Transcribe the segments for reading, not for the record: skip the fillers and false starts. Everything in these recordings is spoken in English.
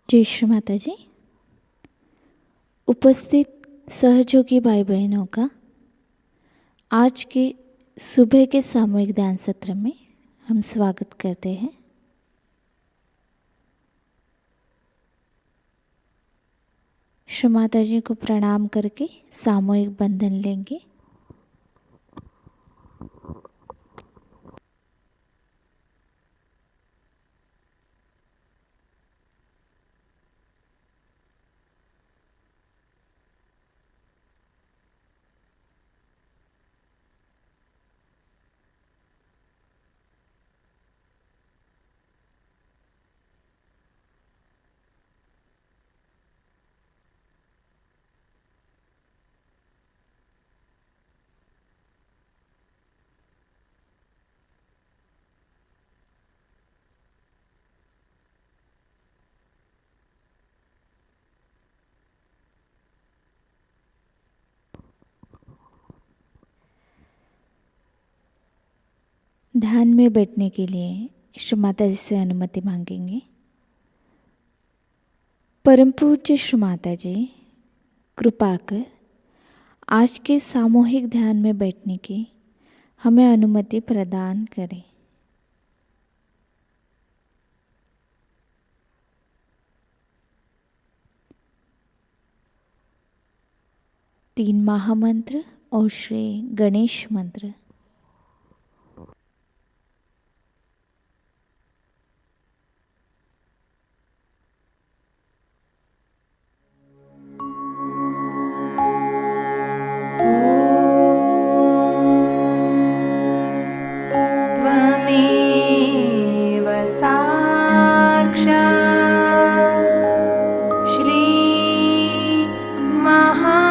जय श्री माताजी। उपस्थित सहयोगी भाई बहनों का आज के सुबह के सामूहिक ध्यान सत्र में हम स्वागत करते हैं। श्री माताजी को प्रणाम करके सामूहिक बंधन लेंगे। ध्यान में बैठने के लिए श्री माताजी से अनुमति मांगेंगे। परम पूज्य श्री माताजी कृपा कर आज के सामूहिक ध्यान में बैठने की हमें अनुमति प्रदान करें। तीन महामंत्र और श्री गणेश मंत्र। श्री महालक्ष्मी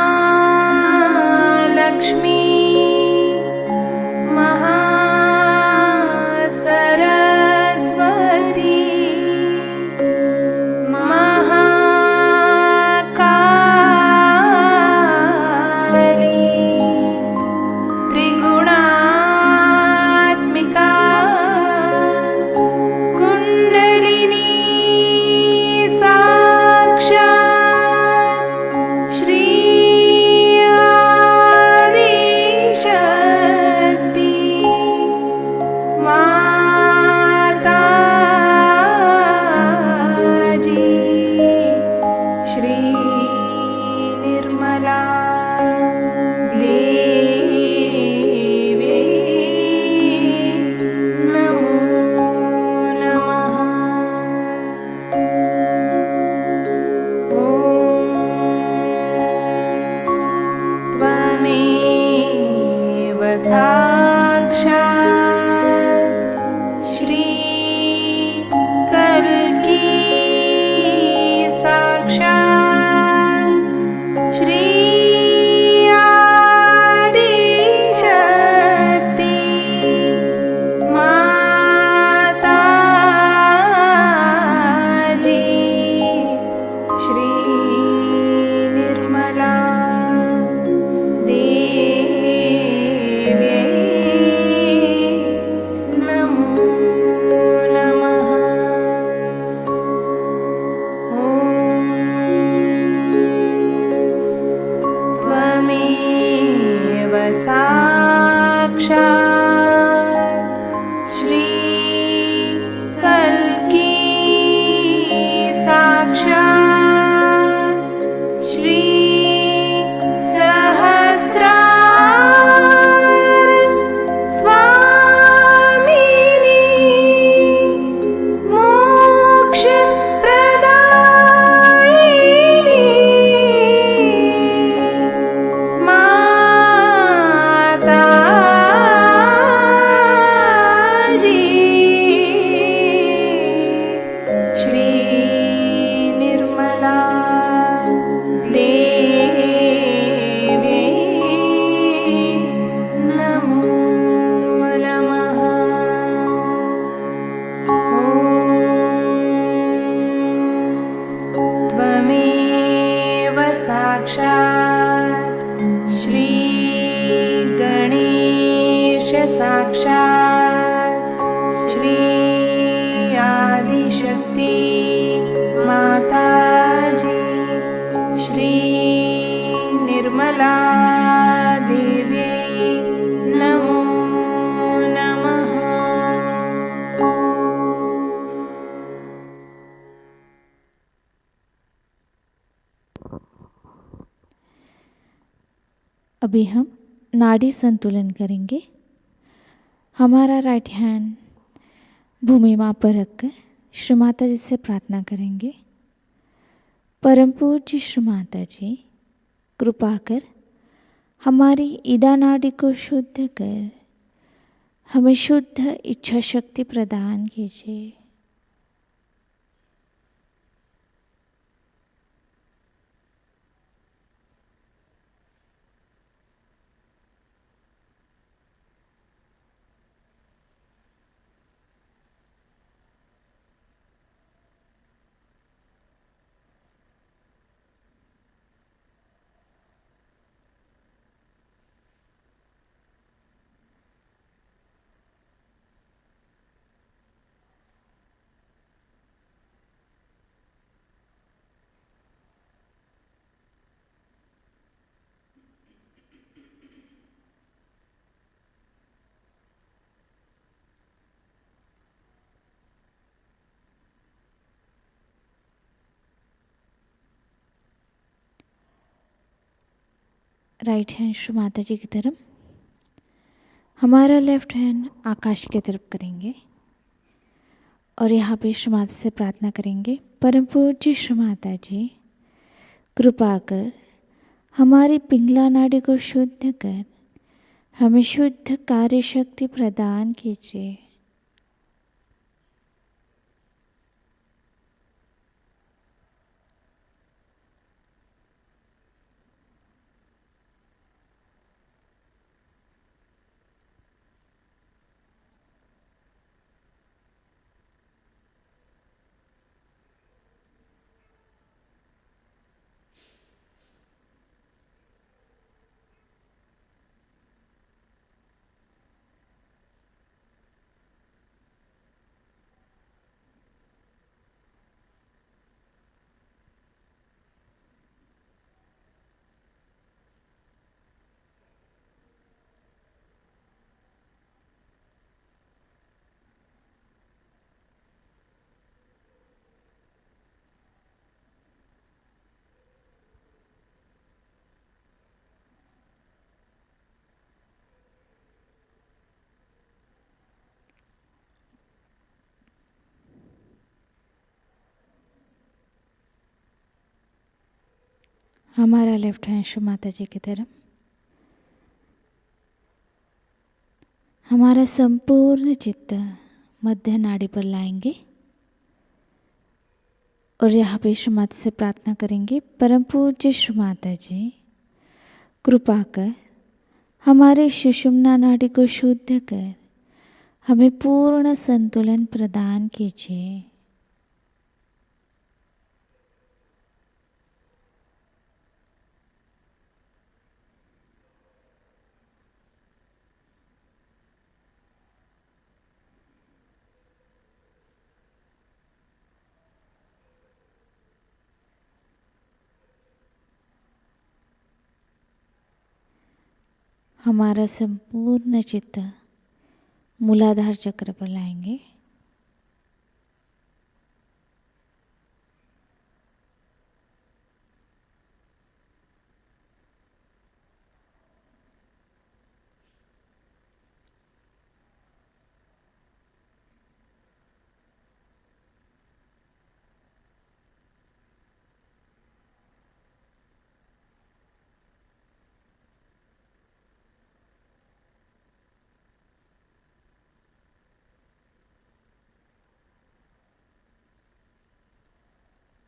शक्ति माताजी श्री निर्मला देव्यै नमो नमः। अभी हम नाड़ी संतुलन करेंगे। हमारा राइट हैंड भूमि माँ पर रखकर श्री माता जी से प्रार्थना करेंगे। परम पूज्य श्री माता जी, कृपा कर हमारी ईडा नाड़ी को शुद्ध कर हमें शुद्ध इच्छा शक्ति प्रदान कीजिए। राइट हैंड श्री माता जी की तरफ, हमारा लेफ्ट हैंड आकाश की तरफ करेंगे और यहाँ पे श्री माता से प्रार्थना करेंगे। परम पूज्य श्री माता जी, कृपा कर हमारी पिंगला नाड़ी को शुद्ध कर हमें शुद्ध कार्य शक्ति प्रदान कीजिए। हमारा लेफ्ट हैंड श्री माता जी की तरफ, हमारा संपूर्ण चित्त मध्य नाड़ी पर लाएंगे और यहाँ पे श्री माता से प्रार्थना करेंगे। परम पूज्य श्री माता जी, कृपा कर हमारे सुषुम्ना नाड़ी को शुद्ध कर हमें पूर्ण संतुलन प्रदान कीजिए। हमारा संपूर्ण चित्त मूलाधार चक्र पर लाएंगे।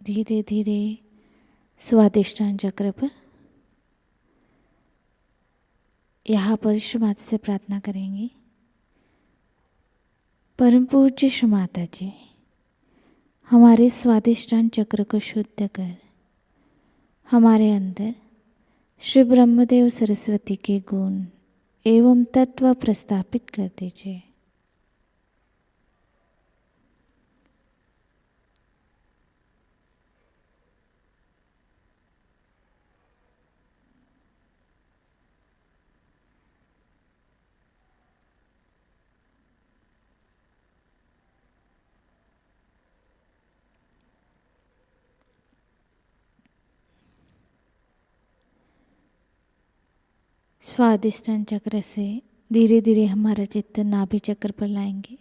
धीरे धीरे स्वादिष्टान चक्र पर, यहाँ पर श्री माता से प्रार्थना करेंगे। परम पूज्य श्री माता जी, हमारे स्वादिष्टान चक्र को शुद्ध कर हमारे अंदर श्री ब्रह्मदेव सरस्वती के गुण एवं तत्व प्रस्थापित कर दीजिए। स्वादिष्टान चक्र से धीरे धीरे हमारा चित्त नाभि चक्र पर लाएंगे।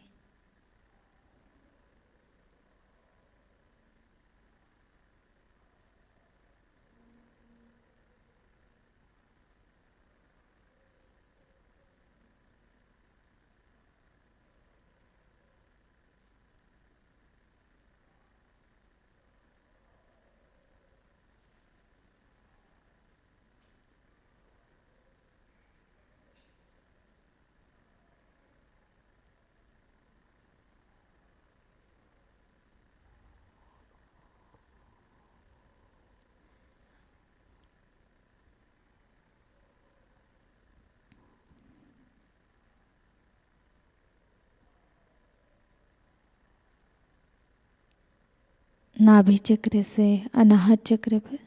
नाभि चक्र से अनाहत चक्र पर,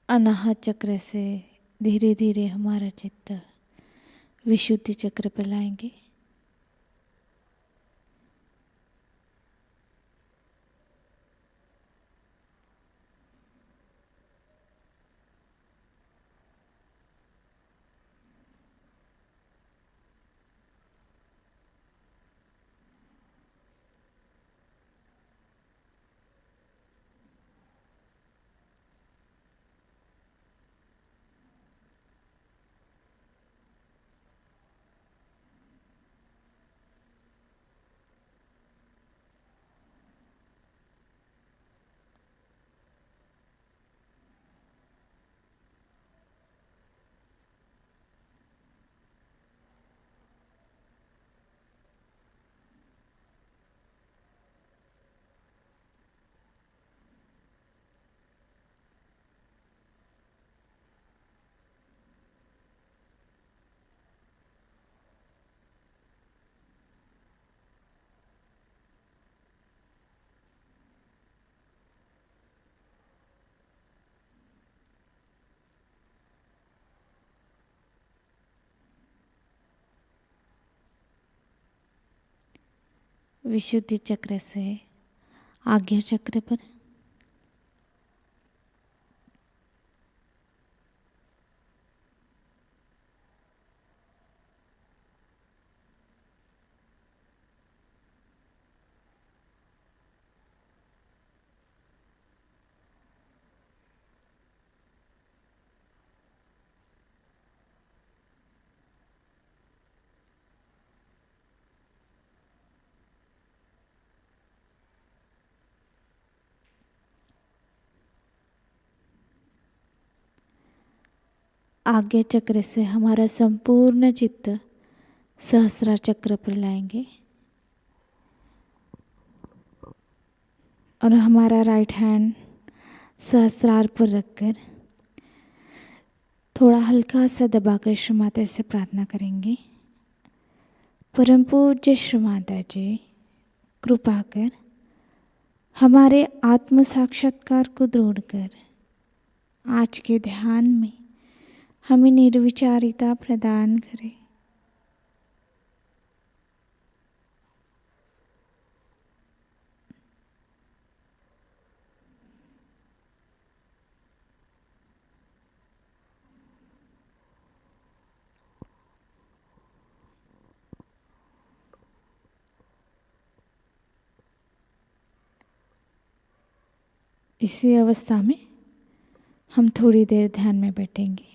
अनाहत चक्र से धीरे धीरे हमारा चित्त विशुद्धि चक्र पर लाएंगे। विशुद्धि चक्र से आज्ञा चक्र पर, आज्ञा चक्र से हमारा संपूर्ण चित्त सहस्रा चक्र पर लाएंगे और हमारा राइट हैंड सहस्रार पर रखकर थोड़ा हल्का सा दबाकर श्री माता से प्रार्थना करेंगे। परम पूज्य श्री माता जी, कृपा कर हमारे आत्म साक्षात्कार को दृढ़ कर आज के ध्यान में हमें निर्विचारिता प्रदान करें। इसी अवस्था में हम थोड़ी देर ध्यान में बैठेंगे।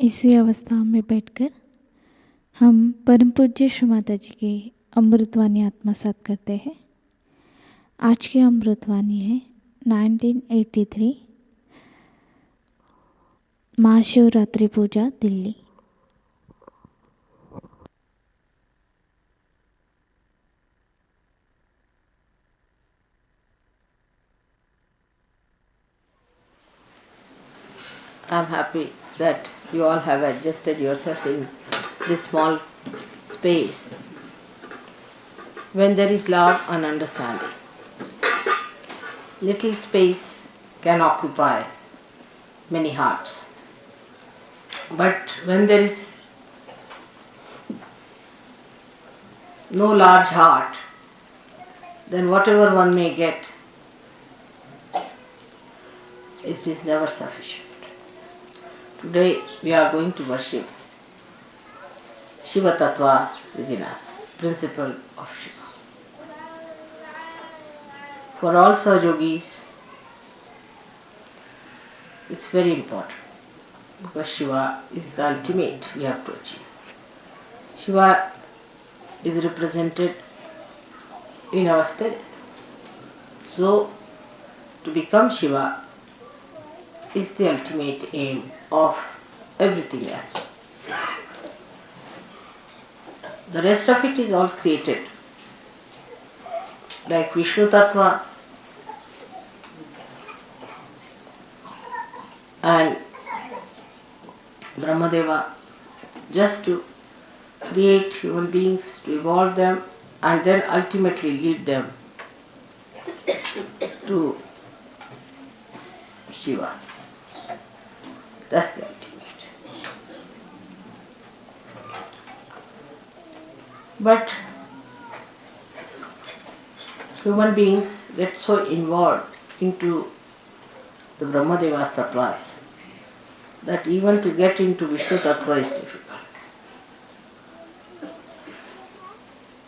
इसी अवस्था में बैठकर हम परम पूज्य श्री माता जी की अमृतवाणी आत्मसात करते हैं। आज की अमृतवाणी है 1983 महाशिवरात्रि पूजा Delhi. I'm happy that you all have adjusted yourself in this small space when there is love and understanding. Little space can occupy many hearts. But when there is no large heart, then whatever one may get, it is never sufficient. Today we are going to worship Shiva Tattva within us, principle of Shiva. For all Sahajogis, it's very important because Shiva is the ultimate we have to achieve. Shiva is represented in our spirit. So, to become Shiva is the ultimate aim of everything else. The rest of it is all created. Like Vishnu Tattva and Brahmadeva, just to create human beings, to evolve them and then ultimately lead them to Shiva. That's the ultimate. But human beings get so involved into the Brahmadeva's tattvas that even to get into Vishnu tattva is difficult.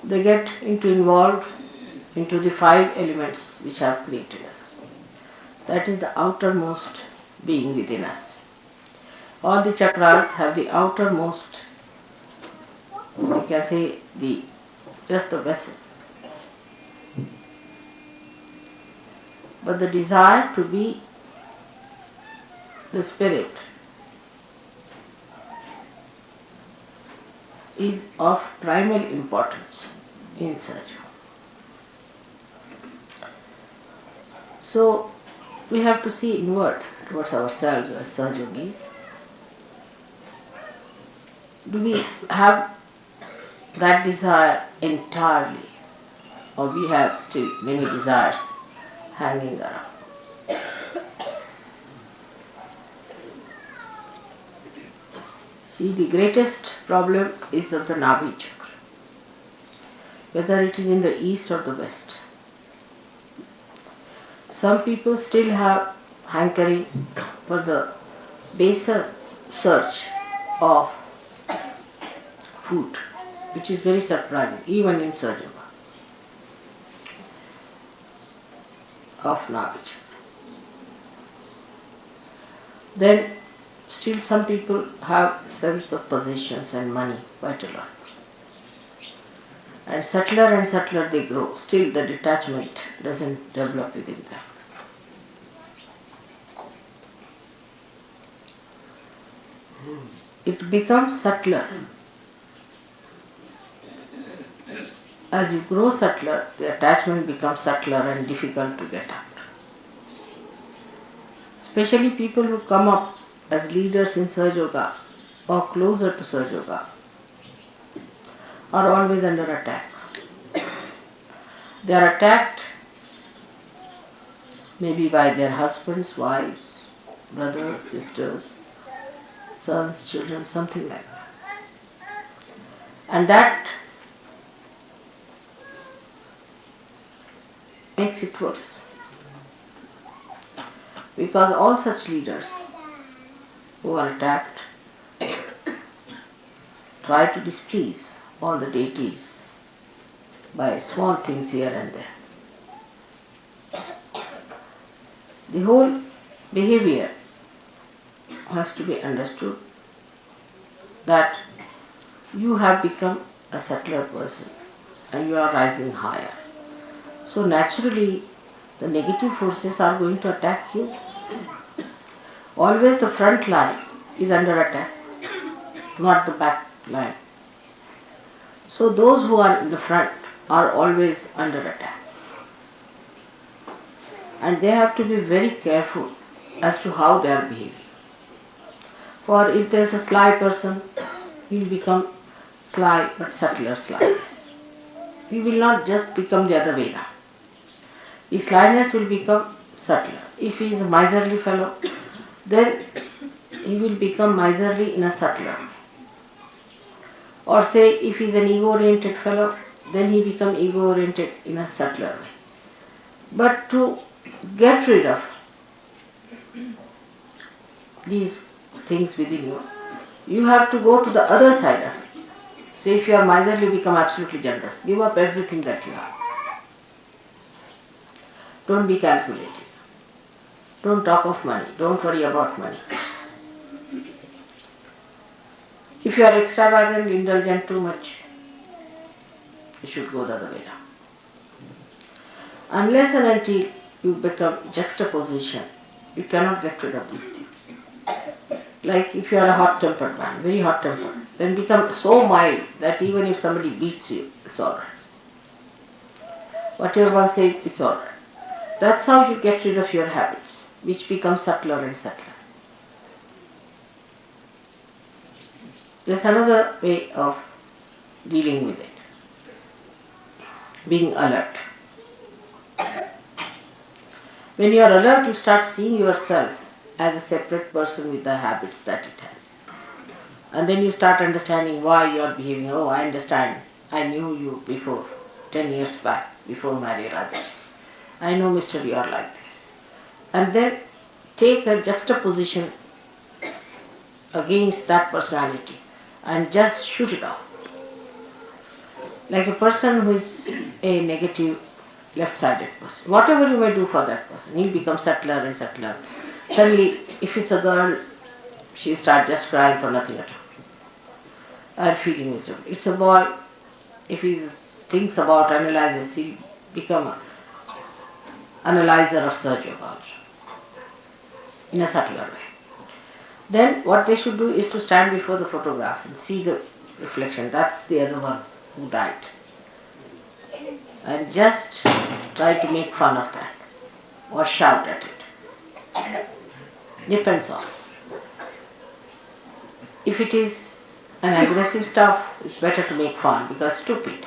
They get involved into the 5 elements which have created us. That is the outermost being within us. All the chakras have the outermost, you can say, just the vessel. But the desire to be the spirit is of primal importance in Sahaja. So we have to see inward towards ourselves as Sahajogis. Do we have that desire entirely, or we have still many desires hanging around? See, the greatest problem is of the navi chakra, whether it is in the east or the west. Some people still have hankering for the baser search of food, which is very surprising, even in Sahajayoga of navi chakra. Then still some people have sense of possessions and money quite a lot. And subtler they grow. Still the detachment doesn't develop within them. It becomes subtler. As you grow subtler, the attachment becomes subtler and difficult to get up. Especially people who come up as leaders in Sahajayoga or closer to Sahajayoga are always under attack. They are attacked maybe by their husbands, wives, brothers, sisters, sons, children, something like that. And that makes it worse. Because all such leaders who are attacked try to displease all the deities by small things here and there. The whole behavior has to be understood that you have become a subtler person and you are rising higher. So naturally, the negative forces are going to attack you. Always the front line is under attack, not the back line. So those who are in the front are always under attack. And they have to be very careful as to how they are behaving. For if there is a sly person, he will become sly but subtler slyness. He will not just become the other way now. His slyness will become subtler. If he is a miserly fellow, then he will become miserly in a subtler way. Or say if he is an ego-oriented fellow, then he becomes ego-oriented in a subtler way. But to get rid of these things within you, you have to go to the other side of it. Say if you are miserly, become absolutely generous. Give up everything that you have. Don't be calculating. Don't talk of money. Don't worry about money. If you are extravagant, indulgent too much, you should go the other way around. Unless and until you become juxtaposition, you cannot get rid of these things. Like if you are a hot-tempered man, very hot-tempered, then become so mild that even if somebody beats you, it's alright. Whatever one says, it's alright. That's how you get rid of your habits, which become subtler and subtler. There's another way of dealing with it. Being alert. When you are alert, you start seeing yourself as a separate person with the habits that it has. And then you start understanding why you are behaving. Oh, I understand. I knew you before, 10 years back, before my realization. I know, Mr. You are like this. And then take a juxtaposition against that personality and just shoot it off. Like a person who is a negative, left-sided person. Whatever you may do for that person, he'll become subtler and subtler. Suddenly, if it's a girl, she'll start just crying for nothing at all and feeling miserable. It's a boy, if he thinks about, analyzes, he'll become an analyzer of Sahajayoga also, in a subtler way. Then what they should do is to stand before the photograph and see the reflection. That's the other one who died. And just try to make fun of that or shout at it. Depends on. If it is an aggressive stuff, it's better to make fun because stupid.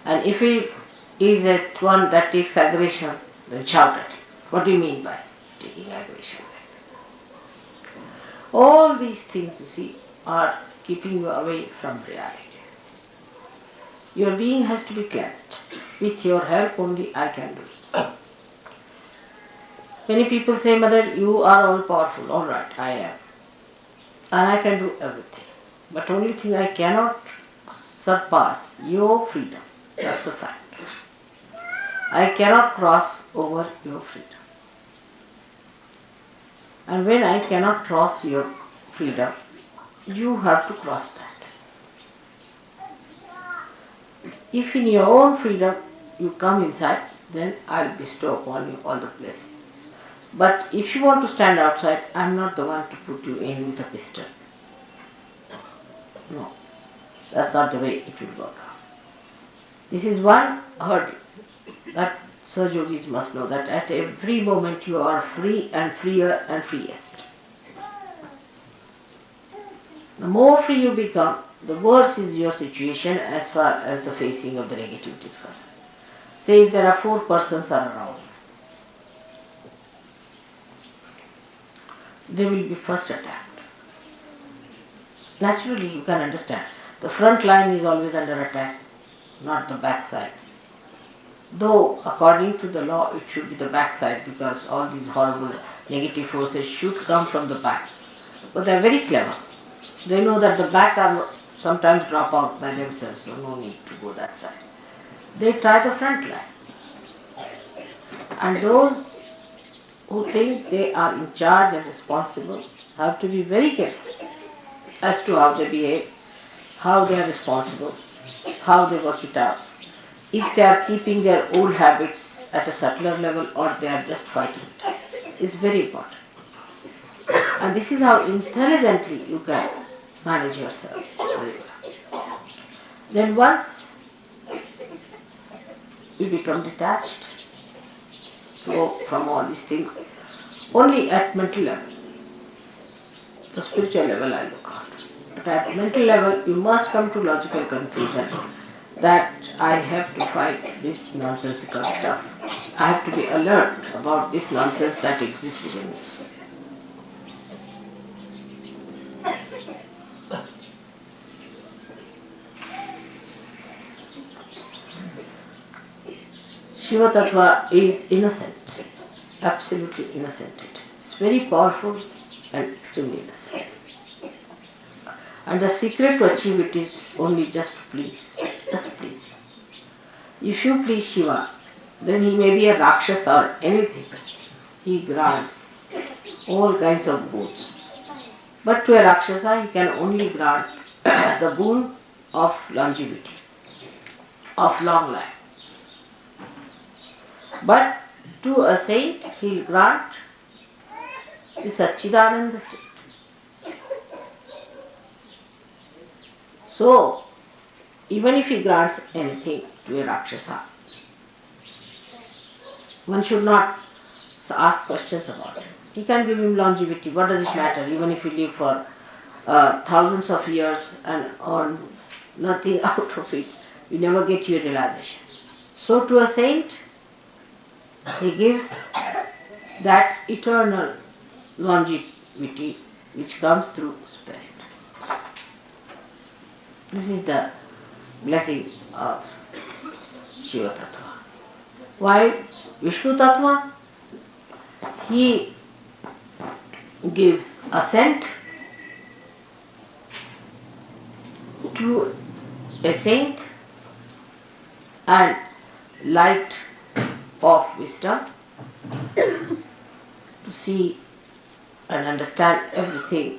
And if it is that one that takes aggression, then shout at it. What do you mean by taking aggression? All these things, you see, are keeping you away from reality. Your being has to be cleansed. With your help only I can do it. Many people say, Mother, you are all powerful. All right, I am. And I can do everything. But only thing I cannot surpass your freedom. That's a fact. I cannot cross over your freedom. And when I cannot cross your freedom, you have to cross that. If in your own freedom you come inside, then I'll bestow upon you all the blessings. But if you want to stand outside, I'm not the one to put you in with a pistol. No, that's not the way it will work out. This is one hurdle that Sahajogis must know, that at every moment you are free and freer and freest. The more free you become, the worse is your situation as far as the facing of the negativity is concerned. Say if there are 4 persons around, they will be first attacked. Naturally, you can understand. The front line is always under attack, not the back side. Though, according to the law, it should be the back side because all these horrible negative forces should come from the back. But they are very clever. They know that the back are sometimes drop out by themselves, so no need to go that side. They try the front line. And those who think they are in charge and responsible have to be very careful. as to how they behave, how they are responsible, how they work it out, if they are keeping their old habits at a subtler level or they are just fighting it. It's very important. And this is how intelligently you can manage yourself very well. Then once you become detached from all these things, only at mental level, the spiritual level I look at. But at mental level, you must come to logical conclusion that I have to fight this nonsensical stuff. I have to be alert about this nonsense that exists within me. Shiva Tattva is innocent, absolutely innocent it is. It's very powerful and extremely innocent. And the secret to achieve it is only just to please, just please him. If you please Shiva, then he may be a Rakshasa or anything. He grants all kinds of boons. But to a Rakshasa, he can only grant the boon of longevity, of long life. But to a saint, he will grant the Satchidananda state. So, even if he grants anything to a Rakshasa, one should not ask questions about it. He can give him longevity. What does it matter? Even if you live for thousands of years and earn nothing out of it, you never get your realization. So to a saint, he gives that eternal longevity which comes through spirit. This is the blessing of Shiva Tattva. While Vishnu Tattva, he gives assent to a saint and light of wisdom to see and understand everything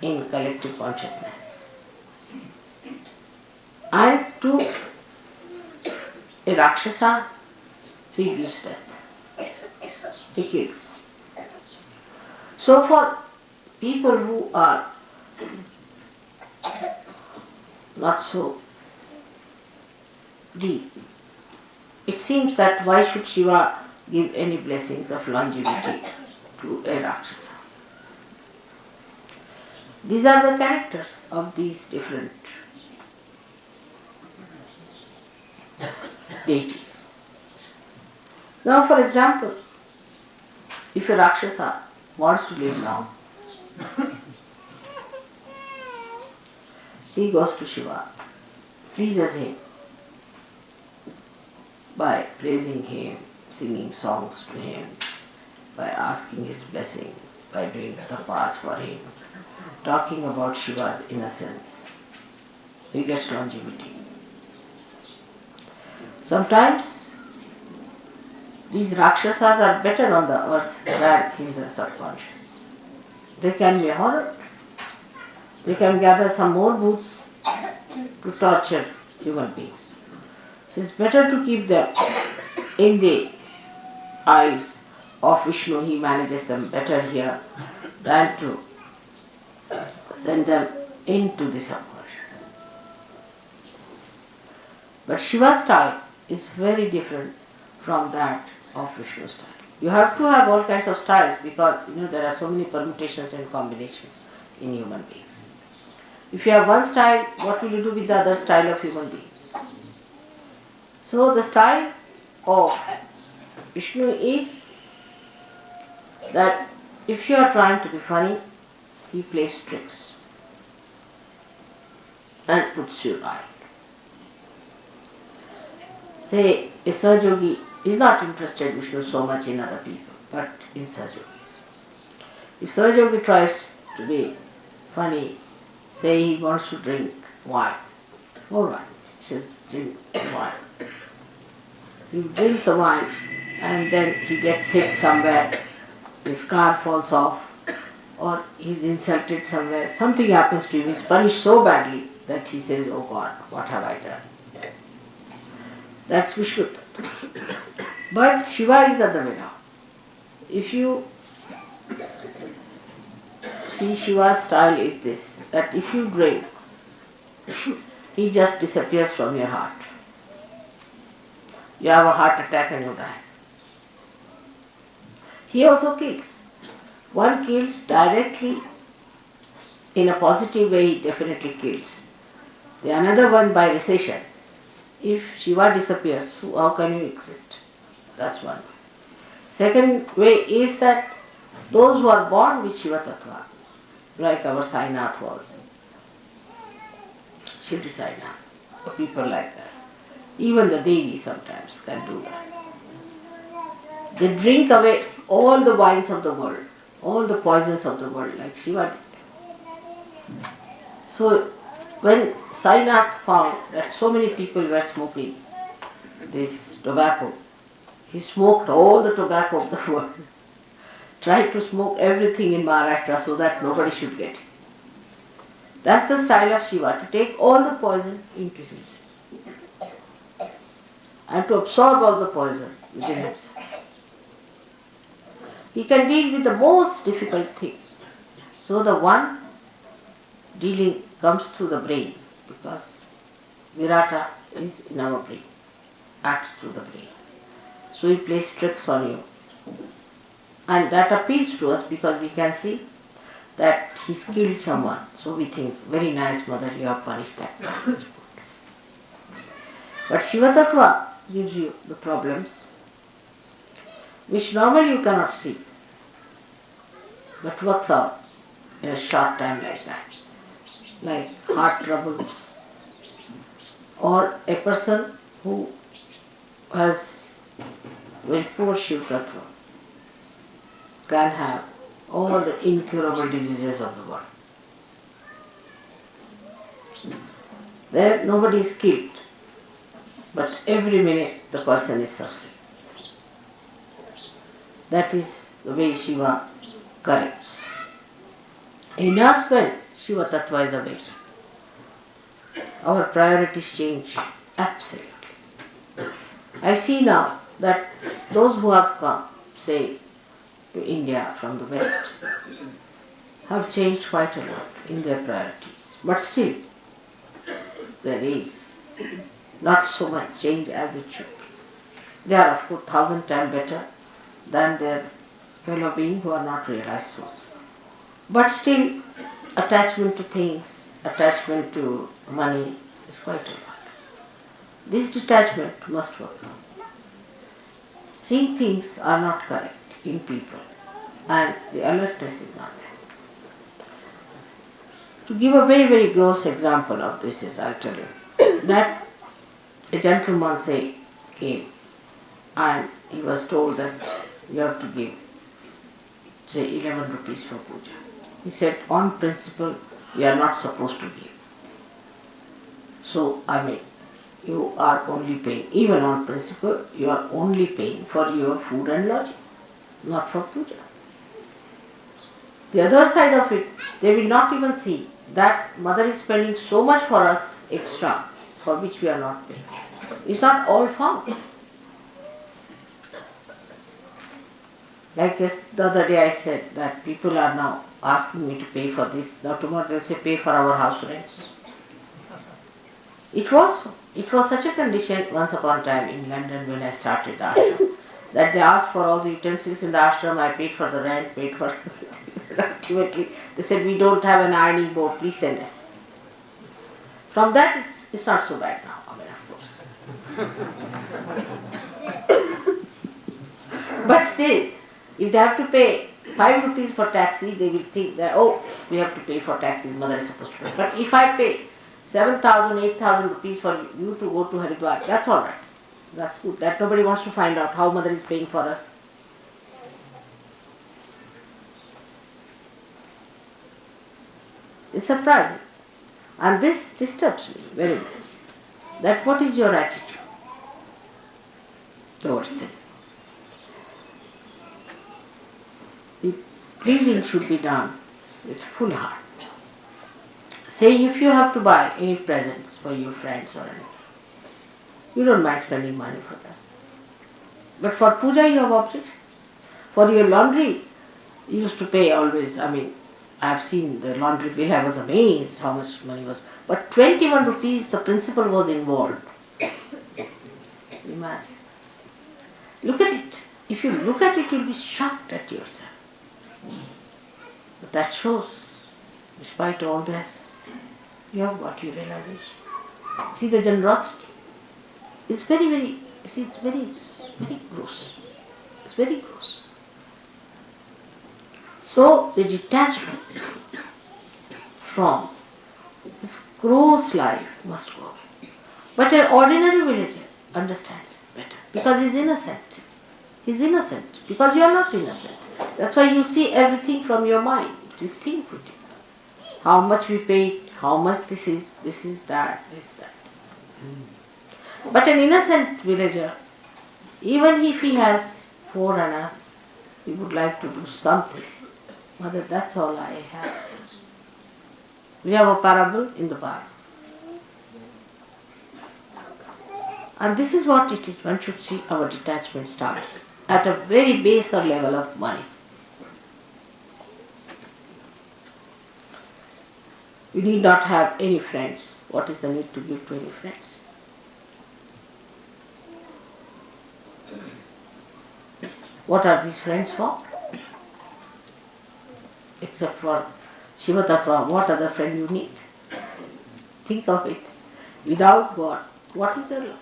in collective consciousness. And to a Rakshasa, he gives death. He kills. So for people who are not so deep, it seems that why should Shiva give any blessings of longevity to a Rakshasa? These are the characters of these different deities. Now, for example, if a Rakshasa wants to live long, he goes to Shiva, pleases him by praising him, singing songs to him, by asking his blessings, by doing tapas for him, talking about Shiva's innocence. He gets longevity. Sometimes these Rakshasas are better on the earth than in the subconscious. They can be horror. They can gather some more booths to torture human beings. So it's better to keep them in the eyes of Vishnu. He manages them better here than to send them into the subconscious. But Shiva's style is very different from that of Vishnu's style. You have to have all kinds of styles because there are so many permutations and combinations in human beings. If you have one style, what will you do with the other style of human beings? So the style of Vishnu is that if you are trying to be funny, he plays tricks and puts you right. Say, a Sahajayogi is not interested, Vishnu, so much in other people, but in Sahajayogis. If Sahajayogi tries to be funny, say he wants to drink wine, more wine, he says, drink wine. He drinks the wine and then he gets hit somewhere, his car falls off or he's insulted somewhere, something happens to him, he's punished so badly that he says, oh God, what have I done? That's Vishnu Tattva. But Shiva is other way now. If you see, Shiva's style is this, that if you drink, he just disappears from your heart. You have a heart attack and you die. He also kills. One kills directly in a positive way, he definitely kills. The another one by recession. If Shiva disappears, how can you exist? That's one way. Second way is that those who are born with Shiva Tattva, like our Sainath was, Shri Sainath, people like that. Even the Devi sometimes can do that. They drink away all the wines of the world, all the poisons of the world, like Shiva did. So, when Sainath found that so many people were smoking this tobacco, he smoked all the tobacco of the world, tried to smoke everything in Maharashtra so that nobody should get it. That's the style of Shiva, to take all the poison into himself and to absorb all the poison within himself. He can deal with the most difficult things. So the one dealing comes through the brain, because Virata is in our brain, acts through the brain. So he plays tricks on you. And that appeals to us because we can see that he's killed someone. So we think, very nice mother, you have punished that man. But Shiva Tattva gives you the problems which normally you cannot see, but works out in a short time like that. Like heart troubles, or a person who has very poor Shiva Tattva can have all the incurable diseases of the world. There nobody is killed, but every minute the person is suffering. That is the way Shiva corrects. In us, when Shiva Tattva is awake, our priorities change absolutely. I see now that those who have come, say, to India from the West, have changed quite a lot in their priorities. But still, there is not so much change as it should be. They are, of course, 1,000 times better than their fellow beings who are not realized souls. But still, attachment to things, attachment to money is quite a lot. This detachment must work out. Seeing things are not correct in people, and the alertness is not there. To give a very, very gross example of this is, I'll tell you, that a gentleman, say, came and he was told that you have to give, say, 11 rupees for puja. He said, on principle, we are not supposed to give. So, you are only paying, even on principle, you are only paying for your food and lodging, not for puja. The other side of it, they will not even see that mother is spending so much for us extra, for which we are not paying. It's not all found. Like the other day I said that people are now asking me to pay for this. Now tomorrow they'll say pay for our house rents. It was such a condition once upon a time in London when I started the ashram, that they asked for all the utensils in the ashram, I paid for the rent, paid for ultimately they said we don't have an ironing board, please send us. From that it's not so bad now, of course. But still, if they have to pay 5 rupees for taxi, they will think that, oh, we have to pay for taxis, mother is supposed to pay. But if I pay 7,000, 8,000 rupees for you to go to Haridwar, that's all right. That's good. That nobody wants to find out how mother is paying for us. It's surprising. And this disturbs me very much. That what is your attitude towards them? The pleasing should be done with full heart. Say if you have to buy any presents for your friends or anything, you don't mind spending money for that. But for puja you have object. For your laundry, you used to pay always. I have seen the laundry bill, I was amazed how much money was. But 21 rupees, the principal was involved. Imagine. Look at it. If you look at it, you'll be shocked at yourself. But that shows, despite all this, you have got your realization. See the generosity. It's very, very, it's very gross. It's very gross. So the detachment from this gross life must go away. But an ordinary villager understands it better because he's innocent. He's innocent because you are not innocent. That's why you see everything from your mind. You think with it. How much we paid, how much this is that, this, that. But an innocent villager, even if he has 4 annas, he would like to do something. Mother, that's all I have. We have a parable in the Bible. And this is what it is. One should see our detachment starts at a very baser level of money. We need not have any friends. What is the need to give to any friends? What are these friends for? Except for Shiva Tattva, what other friend you need? Think of it. Without God, what is your life?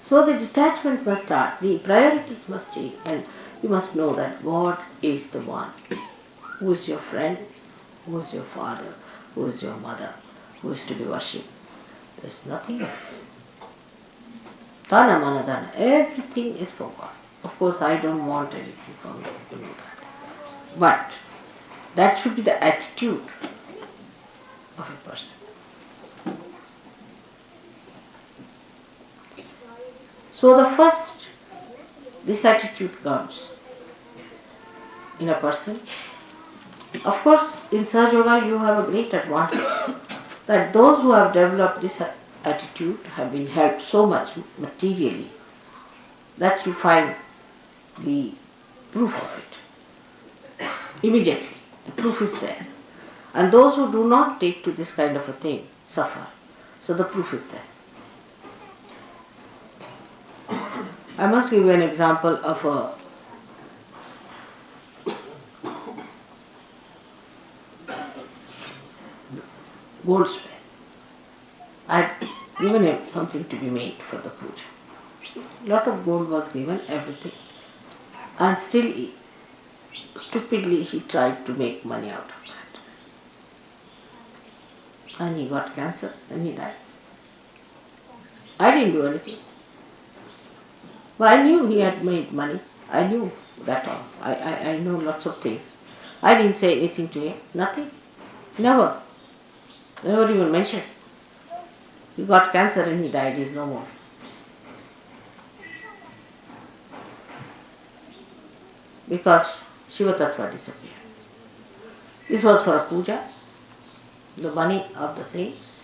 So the detachment must start, the priorities must change, and you must know that God is the one who is your friend, who is your father, who is your mother, who is to be worshipped. There is nothing else. Dana mana dana, everything is for God. Of course, I don't want anything from you, you know that. But that should be the attitude of a person. So the first, this attitude comes in a person. Of course, in Sahajayoga you have a great advantage that those who have developed this attitude have been helped so much materially that you find the proof of it. Immediately, the proof is there. And those who do not take to this kind of a thing suffer. So the proof is there. I must give you an example of a goldsmith. I had given him something to be made for the puja. A lot of gold was given, everything. And still, stupidly, he tried to make money out of that. And he got cancer and he died. I didn't do anything. But I knew he had made money. I knew that all. I know lots of things. I didn't say anything to him. Nothing. Never. Never even mentioned. He got cancer and he died. He is no more. Because Shiva Tattva disappeared. This was for a puja, the money of the saints.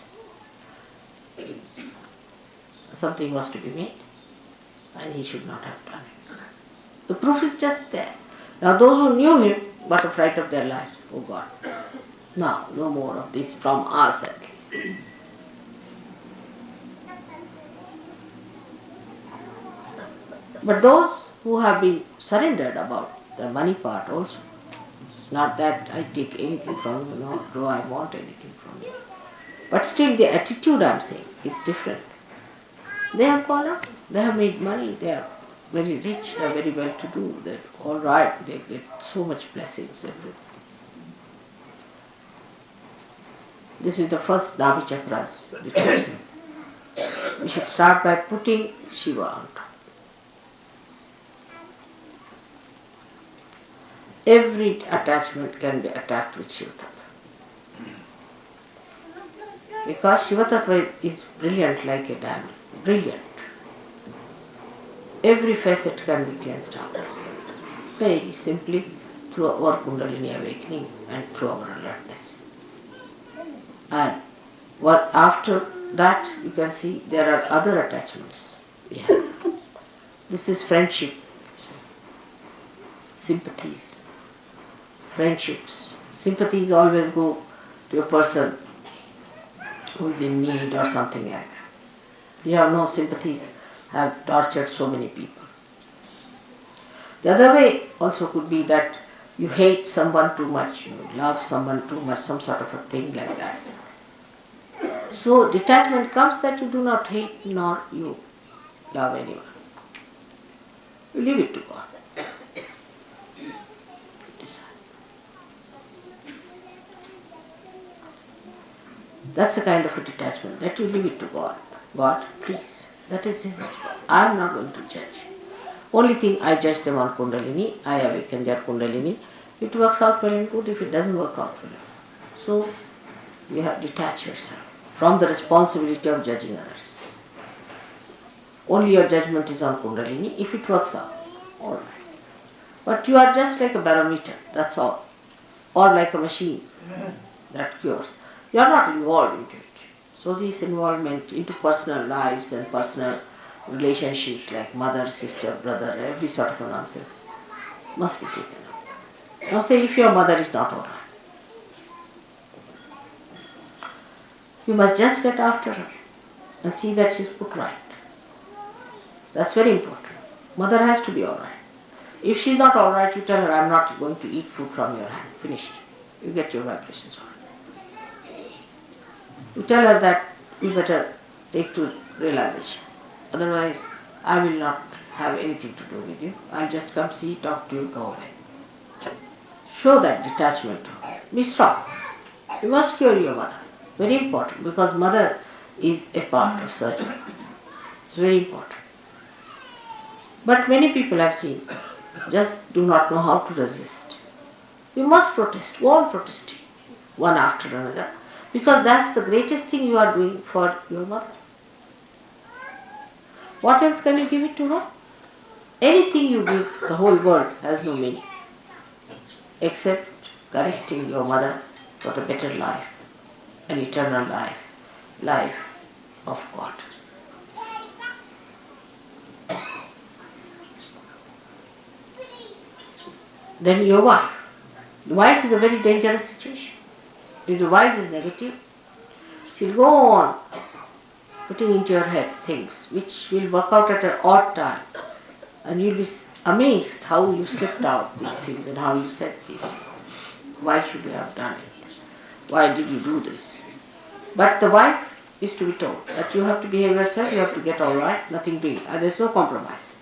Something was to be made, and he should not have done it. The proof is just there. Now those who knew him got a fright of their lives. Oh God, now no more of this from us at least. But those who have been surrendered about the money part also, not that I take anything from you, nor do I want anything from you. But still the attitude I am saying is different. They have gone up, they have made money, they are very rich, they are very well to do, they are all right, they get so much blessings, everything. This is the first navi chakras detachment. We should start by putting Shiva on top. Every attachment can be attacked with Shiva Tattva. Because Shiva Tattva is brilliant like a diamond. Brilliant. Every facet can be cleansed out. Very simply through our Kundalini awakening and through our alertness. And what after that you can see there are other attachments we have. This is friendship, sympathies, friendships. Sympathies always go to a person who is in need or something like that. You have no sympathies, have tortured so many people. The other way also could be that you hate someone too much, you love someone too much, some sort of a thing like that. So detachment comes that you do not hate nor you love anyone. You leave it to God. Decide. That's a kind of a detachment, that you leave it to God. God, please, that is His response. I am not going to judge. Only thing, I judge them on Kundalini, I awaken their Kundalini. If it works out well and good, if it doesn't work out well. So, you have to detach yourself from the responsibility of judging others. Only your judgment is on Kundalini. If it works out, all right. But you are just like a barometer, that's all. Or like a machine that cures. You are not involved into it. So this involvement into personal lives and personal relationships like mother, sister, brother, every sort of a nonsense must be taken out. Now say if your mother is not alright, you must just get after her and see that she is put right. That's very important. Mother has to be alright. If she is not alright, you tell her, I am not going to eat food from your hand. Finished. You get your vibrations alright. You tell her that you better take to realization. Otherwise, I will not have anything to do with you. I'll just come see, talk to you, go away. Show that detachment to her. Be strong. You must cure your mother. Very important, because mother is a part of surgery. It's very important. But many people I've seen just do not know how to resist. You must protest. Go on protesting, one after another, because that's the greatest thing you are doing for your mother. What else can you give it to her? Anything you give the whole world has no meaning, except correcting your mother for the better life, an eternal life, life of God. Then your wife. The wife is a very dangerous situation. If the wife is negative, she'll go on putting into your head things which will work out at an odd time, and you'll be amazed how you slipped out these things and how you said these things. Why should you have done it? Why did you do this? But the wife is to be told that you have to behave yourself, you have to get all right, nothing doing, and there's no compromise.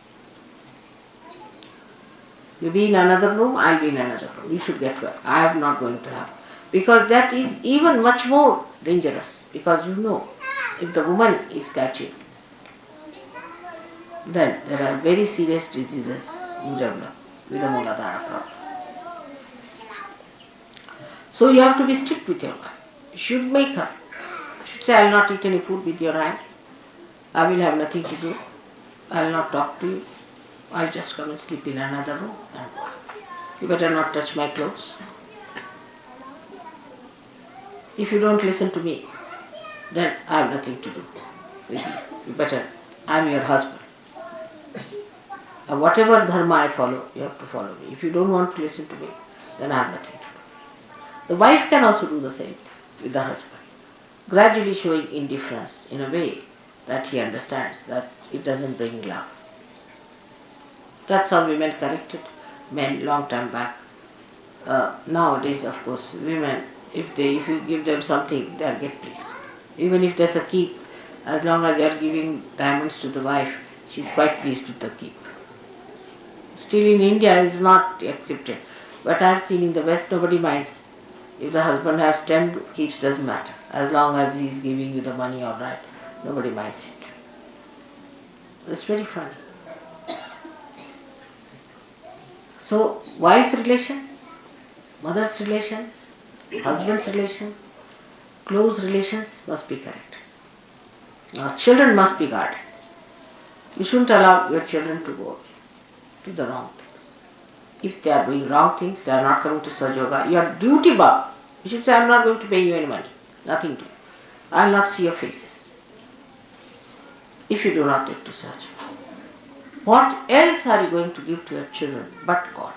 You be in another room, I'll be in another room. You should get well. I am not going to have. Because that is even much more dangerous. Because you know, if the woman is catching, then there are very serious diseases you develop with the Mooladhara problem. So you have to be strict with your wife. You should make her. You should say, I will not eat any food with your hand. I will have nothing to do. I will not talk to you. I'll just come and sleep in another room. And you better not touch my clothes. If you don't listen to me, then I have nothing to do with you. You better, I'm your husband. And whatever dharma I follow, you have to follow me. If you don't want to listen to me, then I have nothing to do. The wife can also do the same with the husband, gradually showing indifference in a way that he understands that it doesn't bring love. That's how women corrected men long time back. Nowadays, of course, women, if you give them something, they'll get pleased. Even if there's a keep, as long as you're giving diamonds to the wife, she's quite pleased with the keep. Still in India, it's not accepted. But I've seen in the West, nobody minds. If the husband has 10 keeps, doesn't matter. As long as he's giving you the money, all right, nobody minds it. It's very funny. So, wife's relation, mother's relations, husband's relations, close relations must be correct. Now, children must be guarded. You shouldn't allow your children to go to the wrong things. if they are doing wrong things, they are not coming to Sahajayoga, you are duty bound. You should say, I am not going to pay you any money. Nothing to do. I will not see your faces. If you do not take to Sahajayoga. What else are you going to give to your children but God?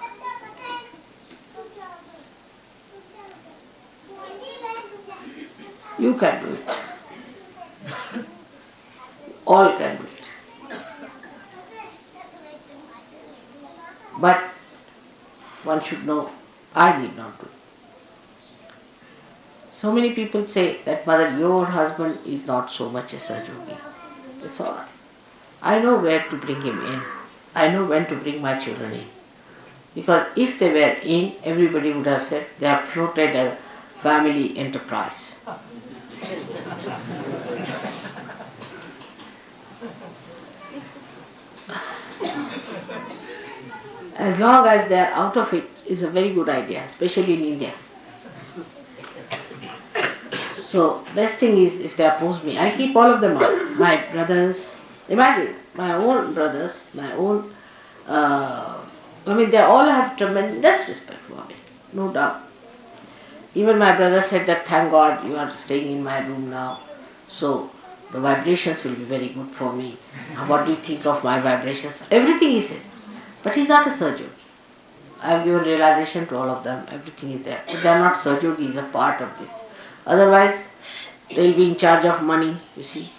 You can do it. All can do it. But one should know, I need not do it. So many people say that, Mother, your husband is not so much a Sahajayogi. It's all right. I know where to bring him in. I know when to bring my children in. Because if they were in, everybody would have said they have floated a family enterprise. As long as they are out of it is a very good idea, especially in India. So, best thing is if they oppose me, I keep all of them out. My brothers, imagine, my own brothers, my own, they all have tremendous respect for me, no doubt. Even my brother said that, thank God you are staying in my room now, so the vibrations will be very good for me. What do you think of my vibrations? Everything he says. But he's not a Sahajayogi. I have given realization to all of them, everything is there. But they are not Sahajayogi, he is a part of this. Otherwise, they will be in charge of money, you see.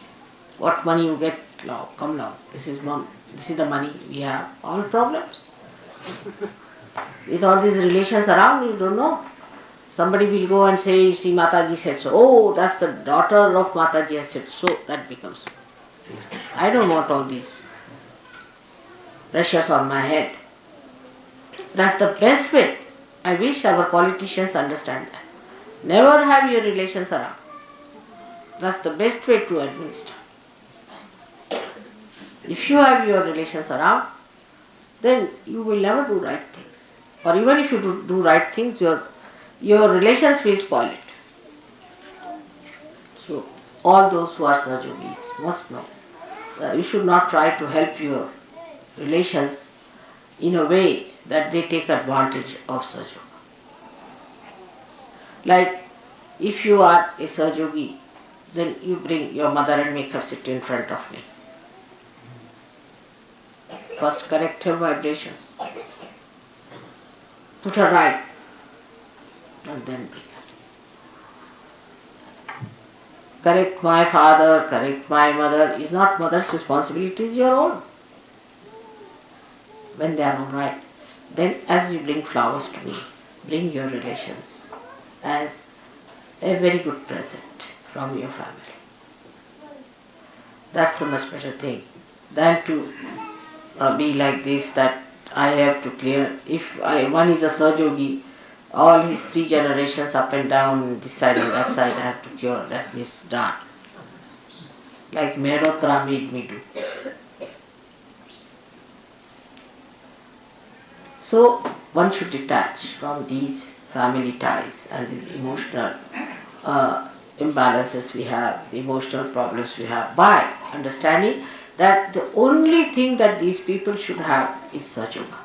What money you get now, come now, this is the money we have, all problems. With all these relations around, you don't know. Somebody will go and say, you see, Mataji said so. Oh, that's the daughter of Mataji has said so. That becomes. I don't want all these pressures on my head. That's the best way. I wish our politicians understand that. Never have your relations around. That's the best way to administer. If you have your relations around, then you will never do right things. Or even if you do right things, your relations will spoil it. So, all those who are Sahajogis must know that you should not try to help your relations in a way that they take advantage of Sahajayoga. Like, if you are a Sahajayogi, then you bring your mother and make her sit in front of me. First correct her vibrations. Put her right. And then bring her. Correct my father, correct my mother is not mother's responsibility, it is your own. When they are all right, then as you bring flowers to me, bring your relations as a very good present from your family. That's a much better thing than to be like this, that I have to clear. If one is a Sahajayogi, all his 3 generations up and down, this side and that side, I have to cure. That means done. Like Mehrotra made me do. So one should detach from these family ties and these emotional imbalances we have, the emotional problems we have, by understanding that the only thing that these people should have is Sahajayoga.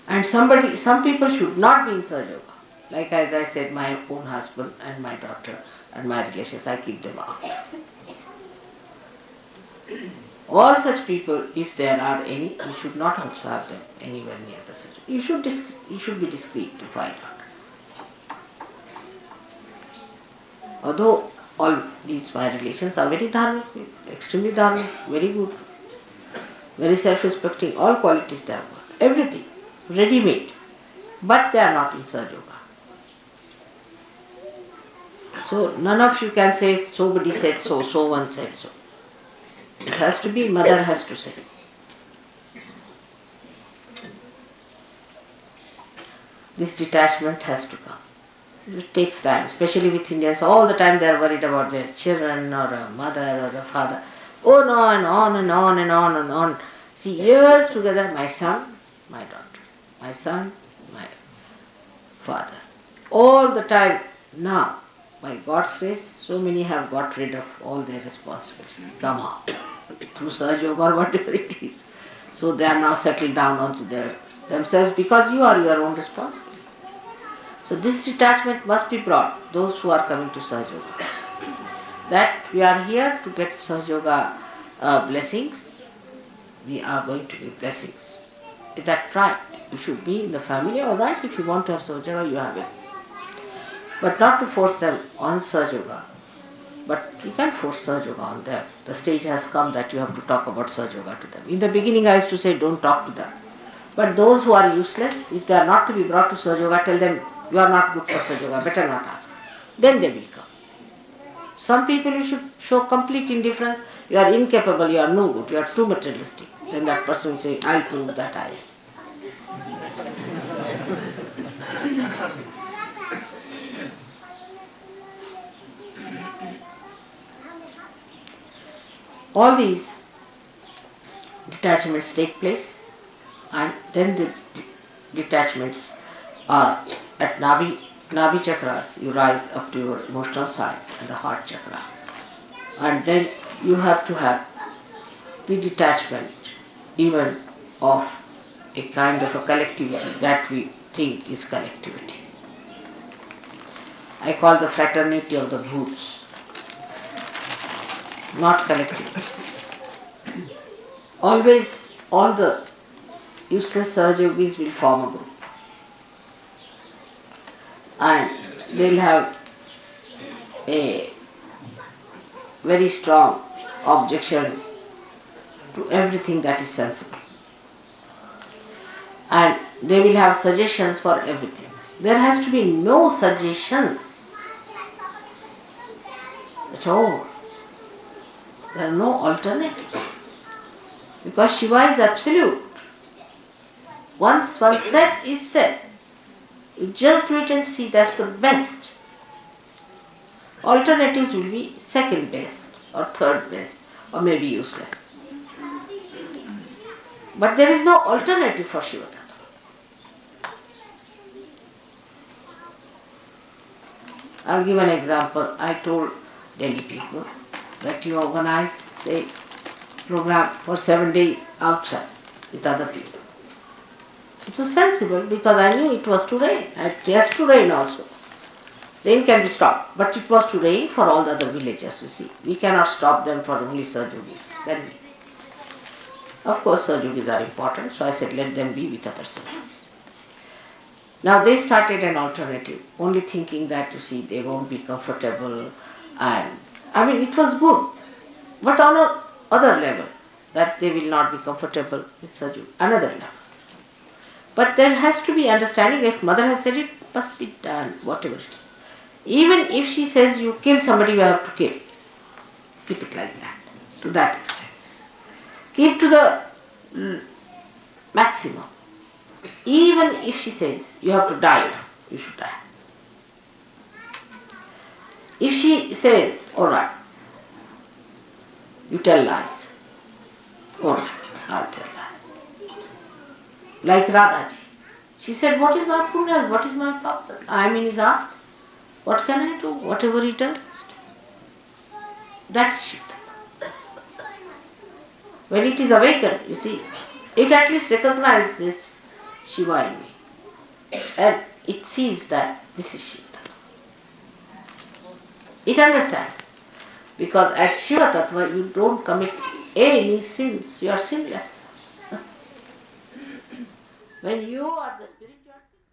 And some people should not be in Sahajayoga. Like as I said, my own husband and my daughter and my relations, I keep them out. All such people, if there are any, you should not also have them anywhere near the Sahajayoga. You should be discreet to find out. Although all these my relations are very dharmic, extremely dharmic, very good, very self-respecting, all qualities they have got, everything, ready-made, but they are not in Sahajayoga. So none of you can say, somebody said so, so one said so. It has to be, mother has to say. This detachment has to come. It takes time, especially with Indians. All the time they are worried about their children or a mother or a father. Oh no, and on and on and on and on. See, years together, my son, my daughter. My son, my father. All the time now, by God's grace, so many have got rid of all their responsibilities somehow. Through Sahajayoga or whatever it is. So they are now settled down onto themselves because you are your own responsibility. So this detachment must be brought, those who are coming to Sahajayoga. That we are here to get Sahajayoga blessings, we are going to give blessings. Is that right? You should be in the family, alright, if you want to have Sahajayoga, you have it. But not to force them on Sahajayoga. But you can't force Sahajayoga on them. The stage has come that you have to talk about Sahajayoga to them. In the beginning I used to say don't talk to them. But those who are useless, if they are not to be brought to Sahajayoga, tell them you are not good for Sahajayoga, better not ask. Then they will come. Some people you should show complete indifference, you are incapable, you are no good, you are too materialistic. Then that person will say, I'll prove that I am. All these detachments take place, and then the detachments are at navi chakras. You rise up to your emotional side and the heart chakra, and then you have to have the detachment even of a kind of a collectivity that we think is collectivity. I call the fraternity of the bhoots, not collectivity. Always all the useless Sahajogis will form a group, and they will have a very strong objection to everything that is sensible, and they will have suggestions for everything. There has to be no suggestions at all. There are no alternatives, because Shiva is absolute. Once one said is said. You just do it and see, that's the best. Alternatives will be second best or third best or maybe useless. But there is no alternative for Shiva Tattva. I'll give an example. I told Delhi people that you organize, say, program for 7 days outside with other people. It was sensible because I knew it was to rain. It has to rain also. Rain can be stopped, but it was to rain for all the other villages, you see. We cannot stop them for only Sahajogis. Then of course Sahajogis are important, so I said let them be with other Sahajogis. Now they started an alternative, only thinking that, you see, they won't be comfortable, and it was good, but on another level, that they will not be comfortable with Sahajayoga, another level. But there has to be understanding. If mother has said it, must be done, whatever it is. Even if she says you kill somebody, you have to kill. Keep it like that, to that extent. Keep to the maximum. Even if she says you have to die, you should die. If she says, alright, you tell lies, alright, I'll tell lies. Like Radhaji. She said, what is my punya? What is my papa? I am in his heart. What can I do? Whatever he does. That is Shiva. When it is awakened, you see, it at least recognizes Shiva in me. And it sees that this is Shiva. It understands. Because at Shiva Tattva you don't commit any sins. You are sinless. When you are the spirit, you are sinless.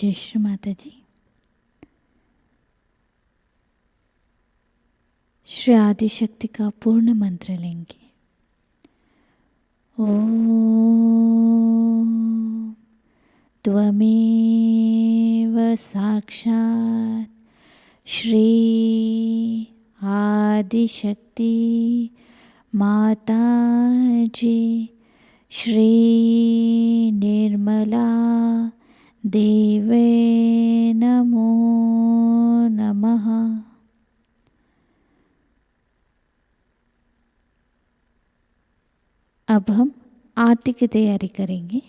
जय श्री माताजी। श्री आदि शक्ति का पूर्ण मंत्र लेंगे। ओम त्वमेव साक्षात् श्री आदिशक्ति माताजी श्री निर्मला देवे नमो नमः। अब हम आरती की तैयारी करेंगे।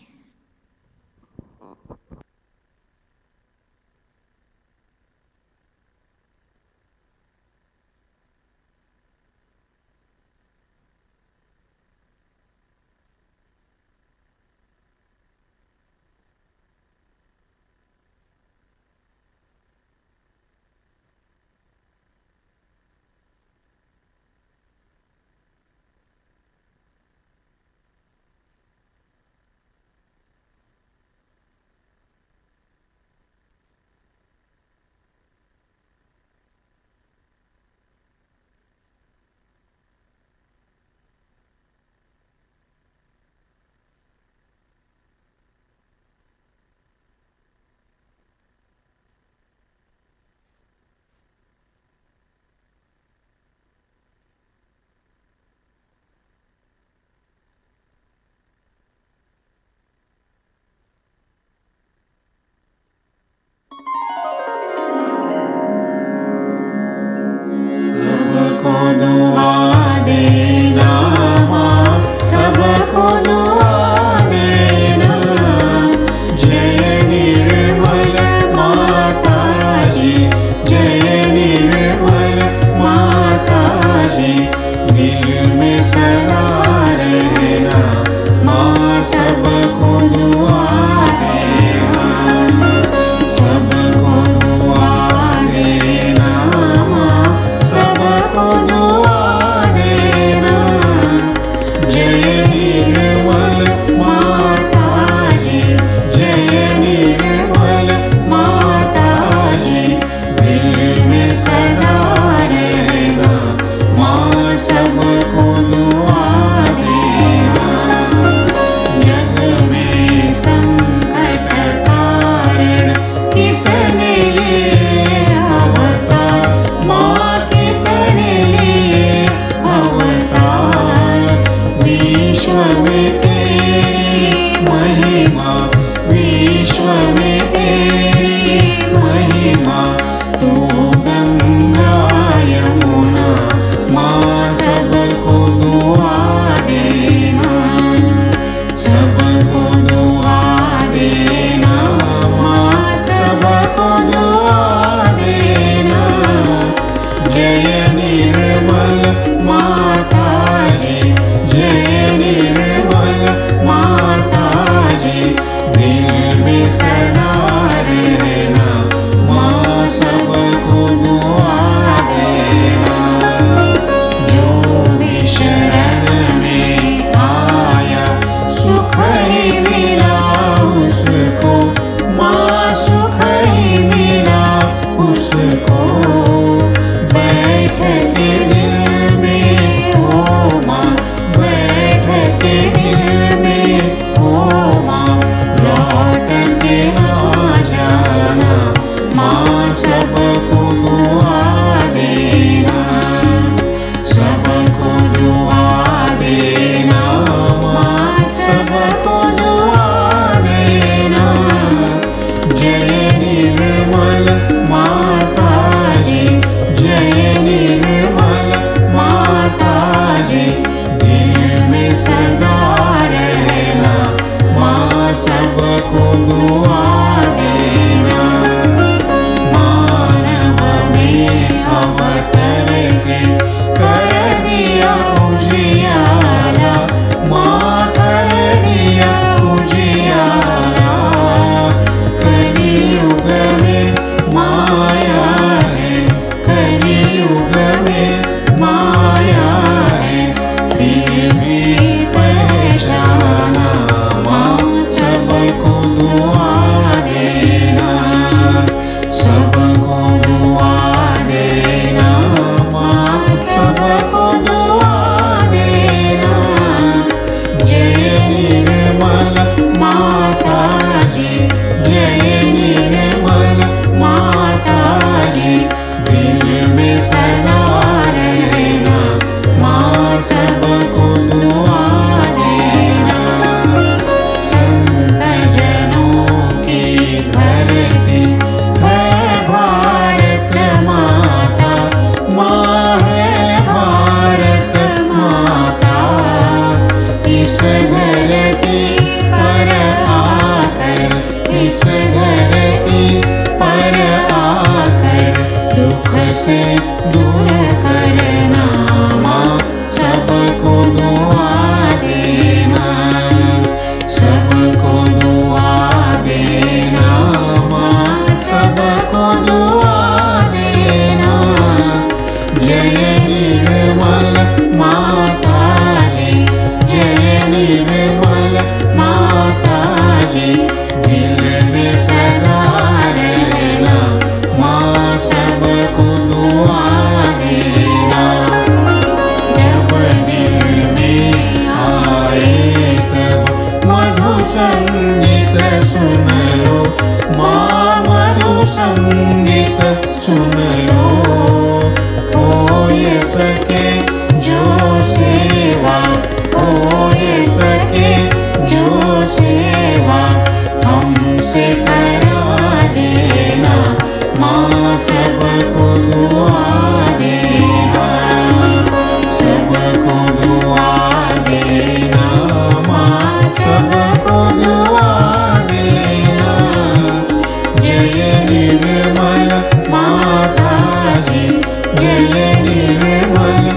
दिल में सदा रहना माँ सबको से दूर करना माँ, सबको दुआ देना, सबको दुआ देना माँ, सबको दुआ देना। जय निर्मल माताजी, जय निर्मल माताजी, दिल में सदा रहना माँ, सबको दुआ देना। जब दिल में आए तब मधु संगीत सुन लो माँ, मधु संगीत सुन लो। हो ये सके जो सेवा, हो ये सके जो सेवा, हमसे करा देना माँ, सबको दुआ देना, सबको दुआ देना माँ, सबको दुआ देना। जय निर्मल माताजी, जय निर्मल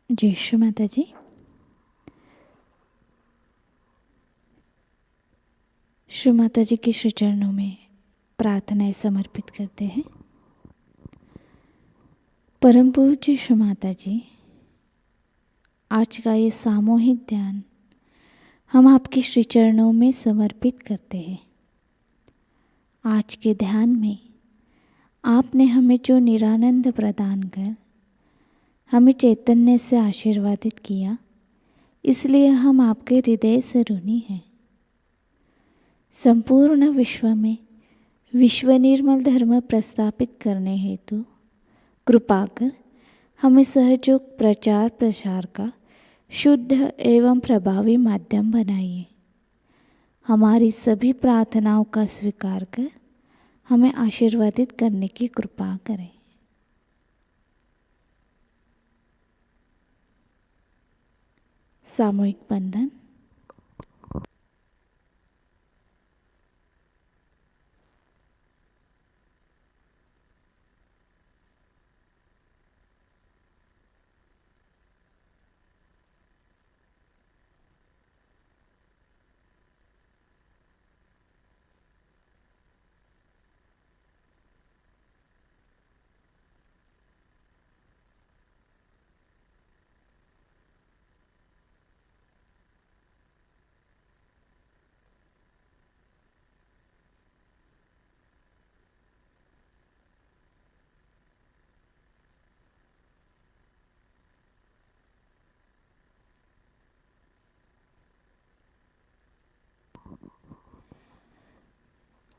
जय श्री माता जी। श्री माता जी के श्री चरणों में प्रार्थनाएं समर्पित करते हैं। परम पूज्य श्री माता जी, आज का ये सामूहिक ध्यान हम आपके श्री चरणों में समर्पित करते हैं। आज के ध्यान में आपने हमें जो निरानंद प्रदान कर हमें चैतन्य से आशीर्वादित किया, इसलिए हम आपके हृदय से ऋणी हैं। संपूर्ण विश्व में विश्व निर्मल धर्म प्रस्थापित करने हेतु कृपा कर हमें सहयोग प्रचार प्रसार का शुद्ध एवं प्रभावी माध्यम बनाइए। हमारी सभी प्रार्थनाओं का स्वीकार कर हमें आशीर्वादित करने की कृपा करें। सामूहिक बंधन।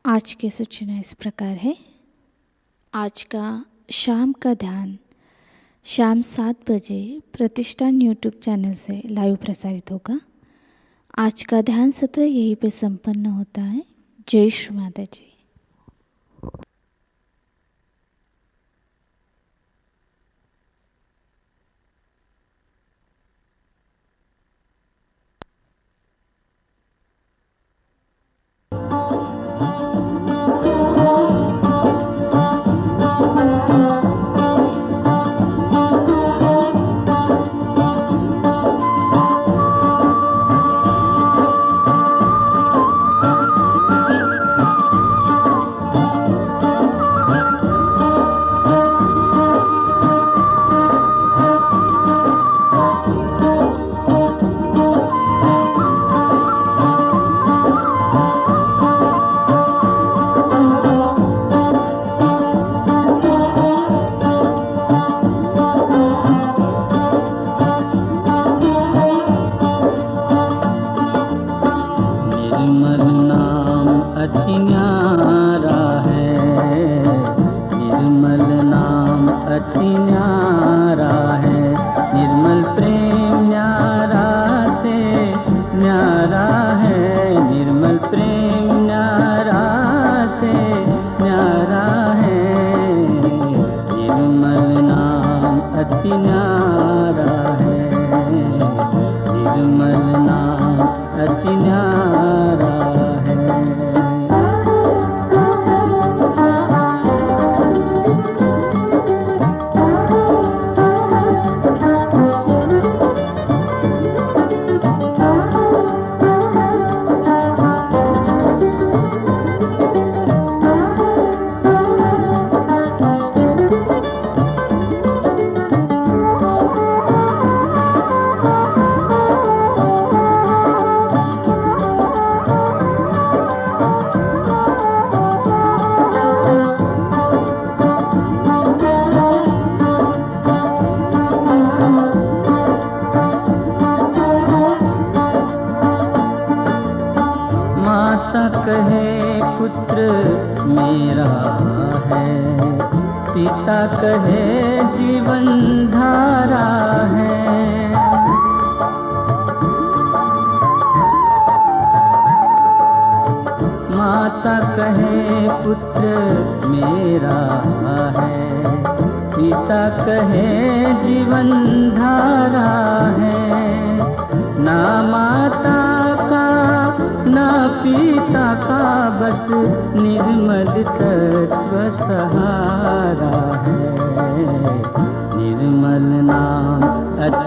आज की सूचना इस प्रकार है। आज का शाम का ध्यान शाम 7 बजे प्रतिष्ठान यूट्यूब चैनल से लाइव प्रसारित होगा। आज का ध्यान सत्र यहीं पे संपन्न होता है। जय श्री माता जी।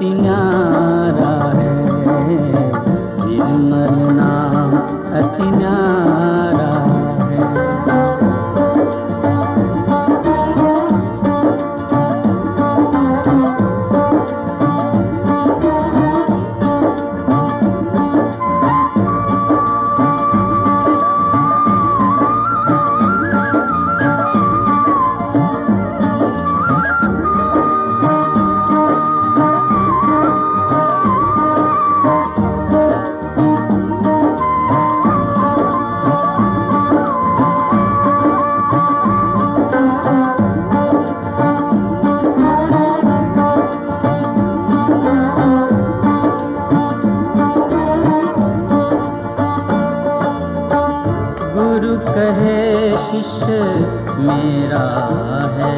अति न्यारा है, निर्मल नाम अति न्यारा है। मेरा है,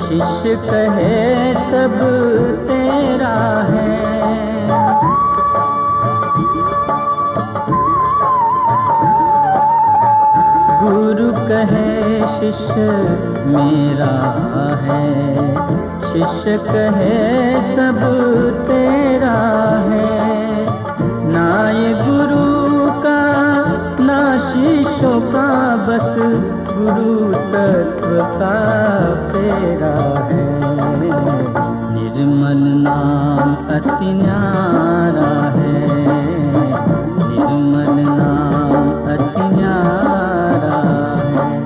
शिष्य कहे सब तेरा है। गुरु कहे शिष्य मेरा है, शिष्य कहे सब तेरा है। ना ये गुरु का ना शिष्यों का, बस गुरु तत्व का फेरा है। निर्मल नाम अति न्यारा है, निर्मल नाम अति न्यारा है।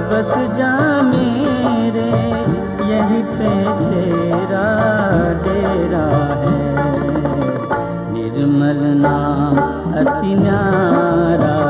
बस जा मेरे, यही पे तेरा डेरा है। निर्मल नाम अति न्यारा